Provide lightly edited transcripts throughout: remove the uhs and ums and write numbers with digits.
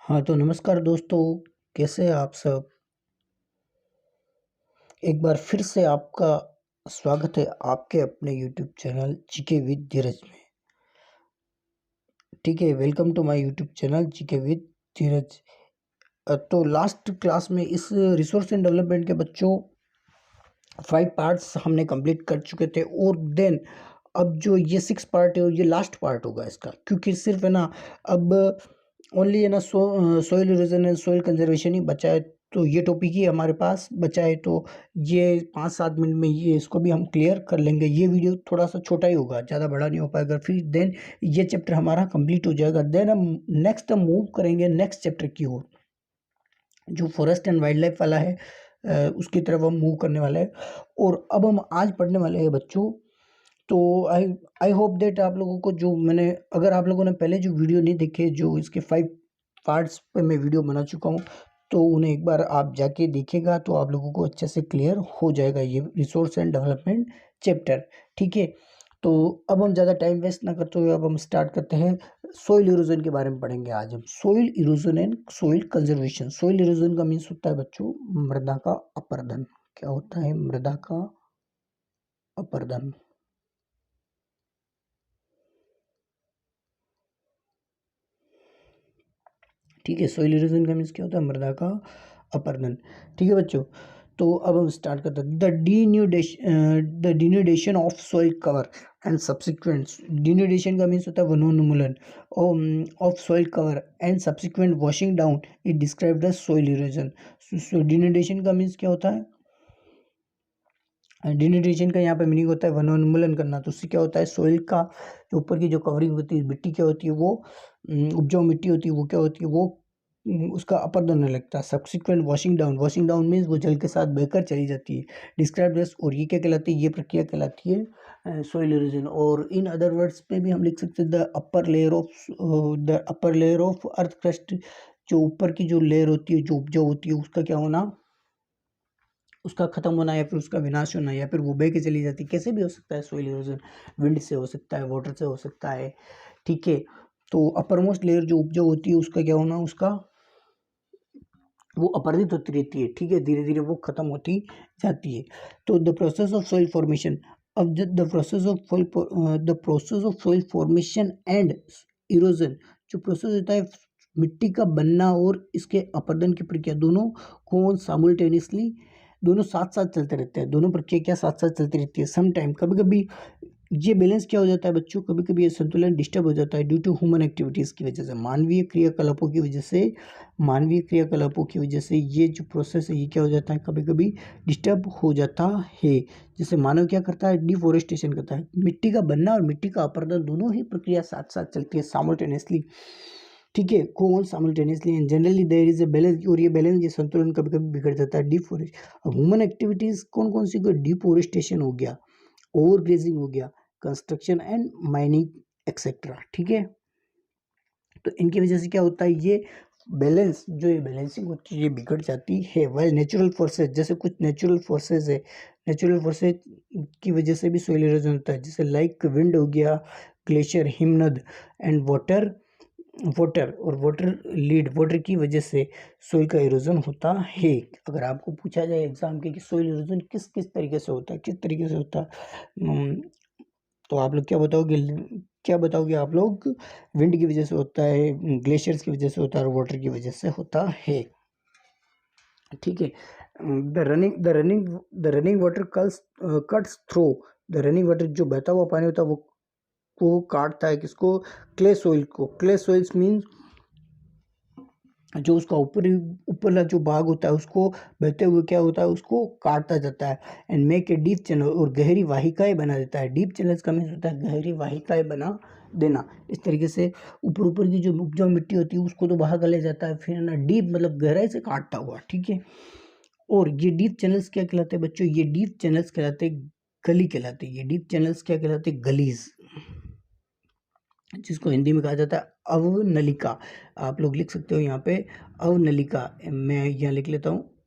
हाँ, तो नमस्कार दोस्तों, कैसे हैं आप सब? एक बार फिर से आपका स्वागत है आपके अपने YouTube channel GK with Dheeraj में। ठीक है, welcome to my YouTube channel GK with Dheeraj. तो लास्ट क्लास में इस रिसोर्स एंड डेवलपमेंट के बच्चों 5 पार्ट्स हमने कंप्लीट कर चुके थे और देन अब जो ये 6 पार्ट है और ये लास्ट पार्ट होगा इसका, क्योंकि सिर्फ है ना अब ओनली है ना soil erosion and soil conservation ही बचा है। तो ये टॉपिक ही हमारे पास बचा है, तो ये 5-7 मिनट में ये इसको भी हम क्लियर कर लेंगे। ये वीडियो थोड़ा सा छोटा ही होगा, ज़्यादा बड़ा नहीं हो पाएगा। फिर देन ये चैप्टर हमारा कंप्लीट हो जाएगा। देन हम नेक्स्ट मूव करेंगे नेक्स्ट चैप्टर की ओर, जो फॉरेस्ट एंड वाइल्ड लाइफ वाला है, उसकी तरफ हम मूव करने वाले हैं। और अब हम आज पढ़ने वाले हैं बच्चों, तो आई आई होप दैट आप लोगों को जो मैंने, अगर आप लोगों ने पहले जो वीडियो नहीं देखे, जो इसके 5 पार्ट्स पे मैं वीडियो बना चुका हूँ, तो उन्हें एक बार आप जाके देखिएगा तो आप लोगों को अच्छे से क्लियर हो जाएगा ये रिसोर्स एंड डेवलपमेंट चैप्टर। ठीक है, तो अब हम ज़्यादा टाइम वेस्ट ना करते हुए अब हम स्टार्ट करते हैं। सोइल इरोजन के बारे में पढ़ेंगे आज हम। Soil erosion and soil conservation. Soil erosion का मीन्स होता है बच्चों मृदा का अपरदन। क्या होता है? मृदा का अपरदन। ठीक है, सोइल इरोजन का मीन्स क्या होता है? मृदा का अपरदन। ठीक है बच्चों, तो अब हम स्टार्ट करते हैं। The denudation of soil cover and subsequent. Denudation का मीन्स होता है वनोन्मूलन of soil cover and subsequent washing down it described as soil erosion. Denudation का मीन्स क्या होता है? डिन्यूडेशन का यहाँ पे मीनिंग होता है वनोन्मूलन करना। तो उससे क्या होता है? सॉइल का जो ऊपर की जो कवरिंग होती है, मिट्टी क्या होती है, वो उपजाऊ मिट्टी होती है, वो क्या होती है, वो उसका अपरदन होने लगता है। Subsequent washing down. Washing down means वो जल के साथ बहकर चली जाती है। डिस्क्राइब एज, और ये क्या कहलाती है? ये प्रक्रिया कहलाती है सॉइल इरोजन। और इन अदर वर्ड्स पे भी हम लिख सकते हैं the upper layer of earth crust. जो ऊपर की जो लेयर होती है, जो उपजाऊ होती है, उसका क्या होना? उसका खत्म होना, या फिर उसका विनाश होना, या फिर वो बह के चली जाती। कैसे भी हो सकता है सोइल इरोजन। विंड से हो सकता है, वाटर से हो सकता है। ठीक है, तो अपर मोस्ट लेयर जो उपजाऊ होती है, उसका क्या होना? उसका वो अपरदित होती रहती है। ठीक है, धीरे धीरे वो खत्म होती जाती है। तो the process of soil formation. अब the process of soil formation and erosion, जो प्रोसेस होता है मिट्टी का बनना और इसके अपरदन की प्रक्रिया, दोनों कौन साइमल्टेनियसली, दोनों साथ साथ चलते रहते हैं। दोनों प्रक्रिया क्या साथ साथ चलती रहती है? सम टाइम, कभी कभी ये बैलेंस क्या हो जाता है बच्चों, कभी कभी ये संतुलन डिस्टर्ब हो जाता है ड्यू टू ह्यूमन एक्टिविटीज़ की वजह से, मानवीय क्रियाकलापों की वजह से। मानवीय क्रियाकलापों की वजह से ये जो प्रोसेस है, ये क्या हो जाता है? कभी कभी डिस्टर्ब हो जाता है। जैसे मानव क्या करता है? डिफोरेस्टेशन करता है। मिट्टी का बनना और मिट्टी का अपरदन, दोनों ही प्रक्रिया साथ साथ चलती है साइमल्टेनियसली। ठीक है, कौन simultaneously and generally there is a balance. और ये बैलेंस, ये संतुलन कभी कभी बिगड़ जाता है। डिफोरेस्ट, अब ह्यूमन एक्टिविटीज कौन कौन सी? डिफोरेस्टेशन हो गया, ओवर ग्रेजिंग हो गया, कंस्ट्रक्शन एंड माइनिंग एक्सेट्रा। ठीक है, तो इनकी वजह से क्या होता है? ये बैलेंस, जो ये बैलेंसिंग होती है, ये बिगड़ जाती है। वेल नेचुरल फोर्सेस, जैसे कुछ नेचुरल फोर्सेस है, नेचुरल फोर्सेस की वजह से भी सोइल इरोजन होता है। जैसे लाइक विंड हो गया, ग्लेशियर, हिमनद एंड वाटर। वाटर की वजह से सोइल का इरोजन होता है। अगर आपको पूछा जाए एग्जाम के कि सोइल इरोजन किस किस तरीके से होता है, किस तरीके से होता है, तो आप लोग क्या बताओगे आप लोग? विंड की वजह से होता है, ग्लेशियर्स की वजह से होता है, और वाटर की वजह से होता है। ठीक है, the running water cuts through. The running water, जो बहता हुआ पानी होता है, वो काटता है किसको? क्ले सॉइल को। क्ले सॉइल्स मीन्स जो उसका ऊपरला जो भाग होता है, उसको बहते हुए क्या होता है? उसको काटता जाता है। And make a deep channel, और गहरी वाहिकाएं बना देता है। डीप चैनल्स का मीन्स होता है गहरी वाहिकाएं बना देना। इस तरीके से ऊपर ऊपर की जो उपजाऊ मिट्टी होती है, उसको तो बाहर गले जाता है, फिर ना डीप मतलब गहराई से काटता हुआ। ठीक है, और ये डीप चैनल्स क्या कहलाते हैं बच्चों? ये डीप चैनल्स कहलाते हैं गली कहलाते हैं। ये डीप चैनल्स क्या कहलाते हैं? गलीज, जिसको हिंदी में कहा जाता है अवनलिका। आप लोग लिख सकते हो यहाँ पे अवनलिका। मैं यहाँ लिख लेता हूँ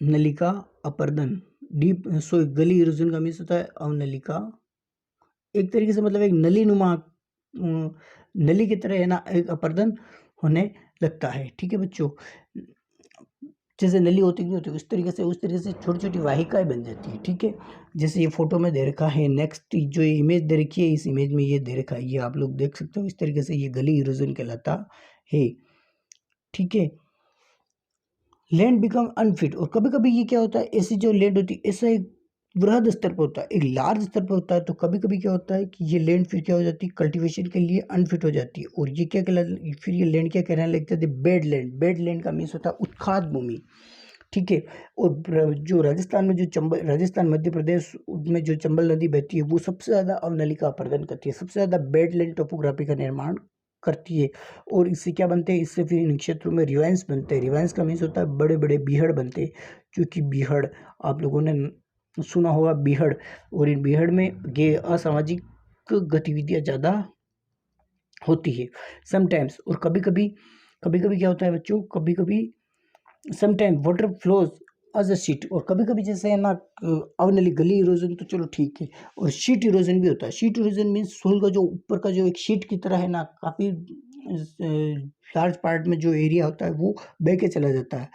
अवनलिका अपरदन। गली इरोजन का मीन्स होता है अवनलिका। एक तरीके से मतलब एक नली नुमा नली की तरह है ना एक अपर्दन होने लगता है। ठीक है बच्चों, जैसे नली होती नहीं होती उस तरीके से छोटी छोटी वाहिकाएं बन जाती है। ठीक है, जैसे ये फोटो में दे रखा है। नेक्स्ट जो ये इमेज दे रखी है, इस इमेज में ये दे रखा है, ये आप लोग देख सकते हो। इस तरीके से ये गली इरोजन कहलाता है। ठीक है, लैंड बिकम अनफिट, और कभी कभी ये क्या होता है, ऐसी जो लैंड होती है ऐसा एक वृहद स्तर पर होता है, एक लार्ज स्तर पर होता है, तो कभी कभी क्या होता है कि ये लैंड फिर क्या हो जाती है, कल्टीवेशन के लिए अनफिट हो जाती है। और ये क्या कहला, फिर ये लैंड क्या कहने लगता है, बेड लैंड। बेड लैंड का मीन्स होता है उत्खात भूमि। ठीक है, और जो राजस्थान में जो चंबल, राजस्थान मध्य प्रदेश में जो चंबल नदी बहती है वो सबसे ज़्यादा अवनलिका अपर्दन करती है, सबसे ज़्यादा बेडलैंड टोपोग्राफी का निर्माण करती है। और इससे क्या बनते हैं, इससे फिर इन क्षेत्रों में रिवाइंस बनते हैं। रिवाइंस का मीन्स होता है बड़े बड़े बीहड़ बनते हैं, क्योंकि बीहड़ आप लोगों ने सुना होगा बीहड़, और इन बीहड़ में ये असामाजिक गतिविधियाँ ज़्यादा होती है समटाइम्स। और कभी कभी क्या होता है बच्चों, कभी कभी sometime water flows as a sheet, और कभी कभी जैसे है ना अवनली गली इरोजन तो चलो ठीक है, और शीट इरोजन भी होता है। शीट इरोजन मीन्स सोल का जो ऊपर का जो एक शीट की तरह है ना, काफ़ी लार्ज पार्ट में जो एरिया होता है वो बह के चला जाता है।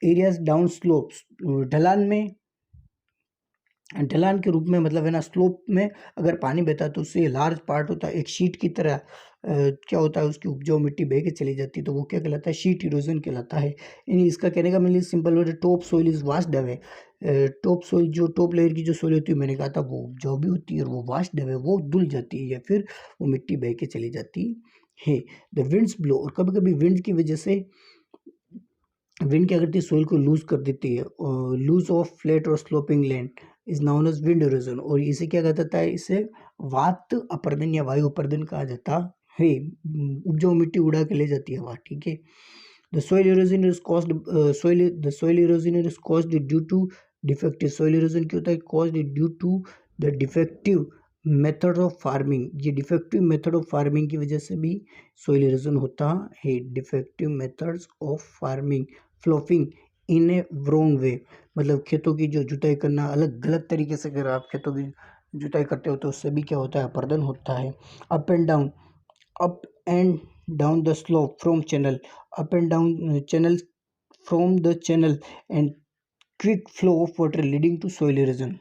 एरियाज डाउन स्लोप्स, ढलान में, ढलान के रूप में, मतलब है ना स्लोप में अगर पानी बहता है तो उससे लार्ज पार्ट होता है एक शीट की तरह, क्या होता है उसकी उपजाऊ मिट्टी बह के चली जाती है, तो वो क्या कहलाता है, शीट इरोजन कहलाता है। यानी इसका कहने का मतलब simple word, top soil is vast away. Top soil, जो टॉप लेयर की जो सोइल होती है, मैंने कहा था वो उपजाऊ भी होती है और वो वास्ट अवे, वो धुल जाती है या फिर वो मिट्टी बह के चली जाती है। द विंड्स ब्लो, और कभी कभी विंड की वजह से, विंड क्या करती है, सोइल को लूज कर देती है। लूज ऑफ फ्लैट और sloping land is known as wind erosion, और इसे क्या कहा जाता है, इसे वात अपर्दन या वायु अपर्दन कहा जाता है। उपजाऊ मिट्टी उड़ा के ले जाती है हवा। ठीक है, the soil erosion is caused, the soil erosion is caused due to defective, soil erosion क्या होता है, caused due to the defective method of farming. ये डिफेक्टिव मेथड ऑफ फार्मिंग की वजह से भी सोइल इरोजन होता है। Defective methods of farming, ploughing in a wrong way, मतलब खेतों की जो जुताई करना अलग गलत तरीके से, अगर आप खेतों की जुताई करते हो तो उससे भी क्या होता है, अपर्दन होता है। Up and down, up and down the slope from channel, up and down channel from the channel and quick flow of water leading to soil erosion,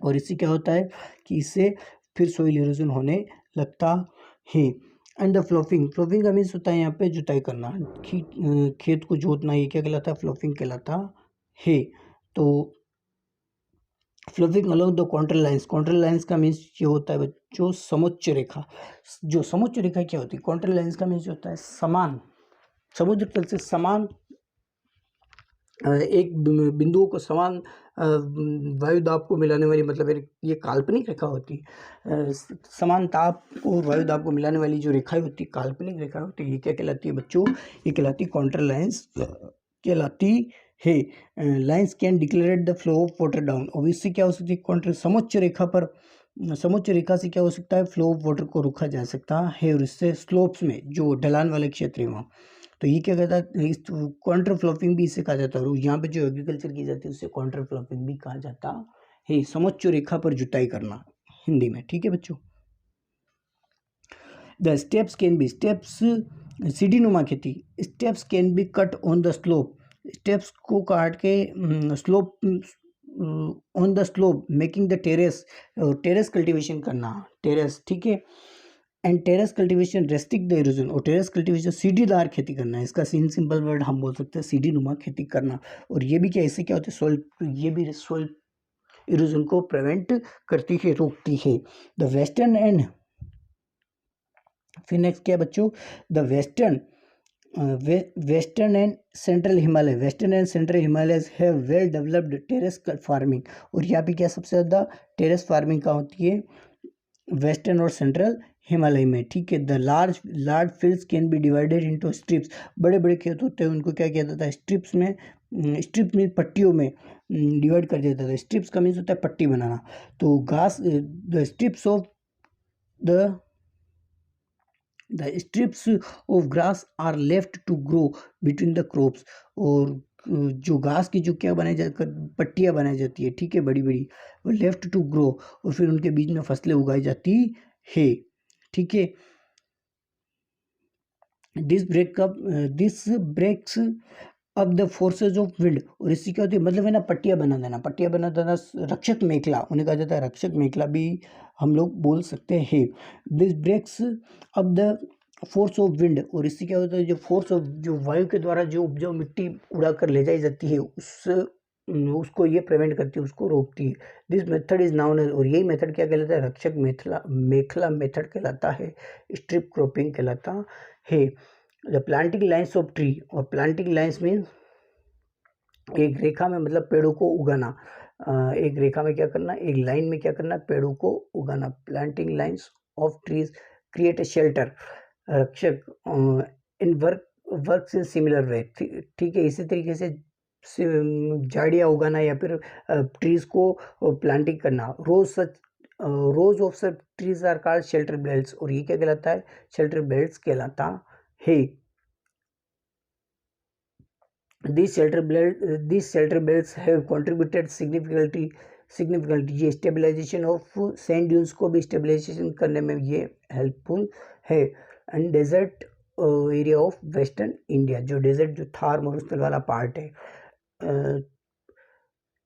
और इससे क्या होता है कि इससे फिर सोइल इरोजन होने लगता है। एंड द फ्लोफिंग, फ्लोफिंग का मीन्स होता है यहाँ पे जुताई करना, खेत को जोतना, ये क्या कहलाता है, फ्लोफिंग कहलाता है। तो फ्लोफिंग अलोंग द कॉन्ट्रल लाइन्स, कॉन्ट्रल लाइन्स का मीन्स ये होता है बच्चों समोच्च रेखा। जो समोच्च रेखा क्या होती है, कॉन्ट्रल लाइन्स का मीन्स होता है समान, समुद्र तल से समान, एक बिंदुओं को समान वायु दाब को मिलाने वाली, मतलब ये काल्पनिक रेखा होती है। समान ताप को वायु दाब को मिलाने वाली जो रेखाएं होती है, काल्पनिक रेखा होती है, ये क्या कहलाती है बच्चों, ये कहलाती है कॉन्ट्रल लाइन्स कहलाती है। Lines can decelerate the flow of water down, और इससे क्या हो सकती है, कॉन्ट्रल समोच्च रेखा पर, समोच्च रेखा से क्या हो सकता है, फ्लो ऑफ वाटर को रोका जा सकता है, और इससे स्लोप्स में जो ढलान वाले क्षेत्र है वहाँ, तो ये क्या कहता है, इस काउंटर फ्लॉपिंग भी इसे कहा जाता है। और यहाँ पे जो एग्रीकल्चर की जाती है उसे काउंटर फ्लॉपिंग भी कहा जाता है। समोच्च रेखा पर जुताई करना हिंदी में। ठीक है बच्चों, the steps can be, steps सीढ़ी नुमा खेती, steps can be cut on the slope, steps को काट के slope, on the slope making the terrace, terrace cultivation करना, टेरेस। ठीक है, and terrace cultivation restrict the erosion, और टेरेस कल्टीवेशन सीढ़ीदार खेती करना है, इसका सिंपल वर्ड हम बोल सकते हैं सीढ़ी नुमा खेती करना। और ये भी क्या, इससे क्या होता है, सोइल, ये भी सोइल इरोजन को प्रिवेंट करती है, रोकती है। द वेस्टर्न एंड, फिर नेक्स्ट क्या बच्चों, the western, western and central Himalaya, western and central Himalayas have well developed terrace farming, और यहाँ पे क्या सबसे ज़्यादा टेरेस फार्मिंग का होती है, वेस्टर्न और सेंट्रल हिमालय में। ठीक है, the large fields can be divided into strips, बड़े बड़े खेत होते हैं उनको क्या किया जाता है, स्ट्रिप्स में, स्ट्रिप में पट्टियों में डिवाइड कर दिया जाता है। स्ट्रिप्स का मीन्स होता है पट्टी बनाना। तो घास, the strips of grass are left to grow between the crops, और जो घास की जो क्या बनाई जाती, पट्टियाँ बनाई जाती है, ठीक है, बड़ी बड़ी, वो लेफ्ट टू ग्रो, और फिर उनके बीच में फसलें उगाई जाती है। ठीक है। दिस ब्रेक्स अब द फोर्सेज ऑफ विंड, और इससे क्या होती है, मतलब है ना, पट्टियाँ बना देना, रक्षक मेखला, उन्हें कहा जाता है रक्षक मेखला भी हम लोग बोल सकते हैं। दिस ब्रेक्स अब द फोर्स ऑफ विंड, और इससे क्या होता है, जो फोर्स ऑफ, जो वायु के द्वारा जो उपजाऊ मिट्टी उड़ा कर ले जाई जाती है, उसको ये प्रिवेंट करती है, उसको रोकती है। This method is known as, और यही मेथड क्या कहलाता है, रक्षक मेखला मेथड कहलाता है, स्ट्रिप क्रॉपिंग कहलाता है। The planting lines of tree, और प्लांटिंग लाइन्स मीन्स एक रेखा में मतलब पेड़ों को उगाना, एक रेखा में क्या करना, एक लाइन में क्या करना, पेड़ों को उगाना। Planting lines of trees create a shelter, रक्षक इन वर्क्स इन सिमिलर वे, ठीक है। इसी तरीके से झाड़ियाँ उगाना या फिर ट्रीज को प्लांटिंग करना। Rows of such trees are called shelter belts, और ये क्या कहलाता है, शेल्टर बेल्ट्स कहलाता है। These shelter belts have contributed significantly ये स्टेबलाइजेशन ऑफ सैंड ड्यून्स को भी स्टेबलाइजेशन करने में ये हेल्पफुल है। And desert area of western India, जो डेजर्ट, जो थार मरुस्थल वाला पार्ट है,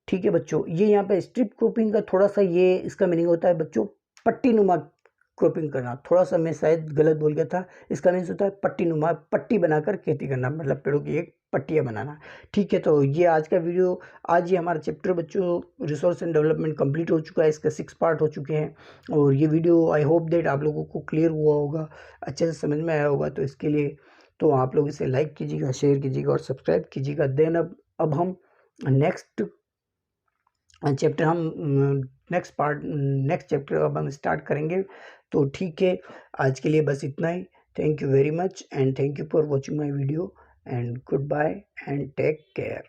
ठीक है बच्चों। ये यहाँ पे स्ट्रिप क्रॉपिंग का थोड़ा सा ये इसका मीनिंग होता है बच्चों, पट्टी नुमा क्रॉपिंग करना, थोड़ा सा मैं शायद गलत बोल गया था। इसका मीन्स होता है पट्टी नुमा, पट्टी बनाकर खेती करना, मतलब पेड़ों की एक पट्टियाँ बनाना, ठीक है। तो ये आज का वीडियो, आज ये हमारा चैप्टर बच्चों रिसोर्स एंड डेवलपमेंट कंप्लीट हो चुका है, इसका 6 पार्ट हो चुके हैं। और ये वीडियो आई होप दैट आप लोगों को क्लियर हुआ होगा, अच्छे से समझ में आया होगा। तो इसके लिए तो आप लोग इसे लाइक कीजिएगा, शेयर कीजिएगा और सब्सक्राइब कीजिएगा। देन अब हम नेक्स्ट चैप्टर अब हम स्टार्ट करेंगे। तो ठीक है, आज के लिए बस इतना ही। Thank you very much and thank you for watching my video and goodbye and take care.